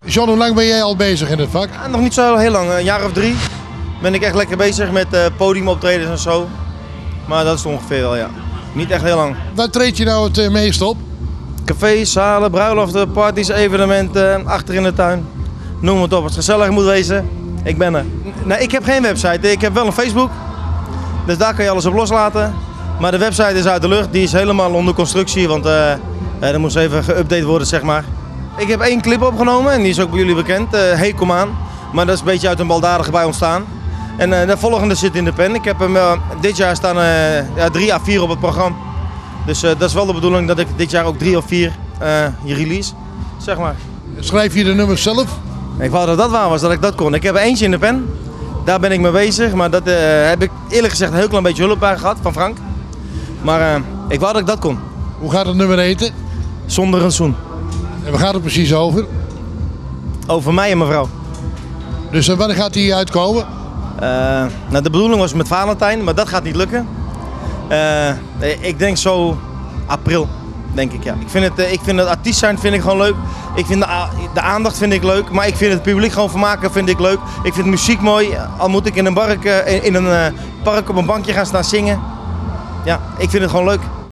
John, hoe lang ben jij al bezig in het vak? Ja, nog niet zo heel lang, een jaar of 3 ben ik echt lekker bezig met podiumoptredens en zo. Maar dat is het ongeveer wel, ja. Niet echt heel lang. Waar treed je nou het meest op? Cafés, zalen, bruiloften, parties, evenementen, achter in de tuin. Noem het op, als het gezellig moet wezen, ik ben er. Nee, ik heb geen website, ik heb wel een Facebook. Dus daar kan je alles op loslaten. Maar de website is uit de lucht, die is helemaal onder constructie, want er moest even geüpdate worden, zeg maar. Ik heb 1 clip opgenomen en die is ook bij jullie bekend, Hey Kom Aan. Maar dat is een beetje uit een baldadige bij ontstaan. En de volgende zit in de pen. Ik heb hem dit jaar staan 3 à 4 op het programma. Dus dat is wel de bedoeling dat ik dit jaar ook 3 of 4 hier release, zeg maar. Schrijf je de nummers zelf? Ik wou dat dat waar was, dat ik dat kon. Ik heb er eentje in de pen. Daar ben ik mee bezig, maar dat heb ik eerlijk gezegd een heel klein beetje hulp bij gehad van Frank. Maar ik wou dat ik dat kon. Hoe gaat het nummer heten? Zonder een zoen. En waar gaat het precies over? Over mij en mijn vrouw. Dus wanneer gaat die uitkomen? Nou, de bedoeling was met Valentijn, maar dat gaat niet lukken. Ik denk zo april, denk ik, ja. Ik vind het artiest zijn vind ik gewoon leuk. Ik vind de aandacht vind ik leuk, maar ik vind het publiek gewoon vermaken vind ik leuk. Ik vind muziek mooi, al moet ik in een park op een bankje gaan staan zingen. Ja, ik vind het gewoon leuk.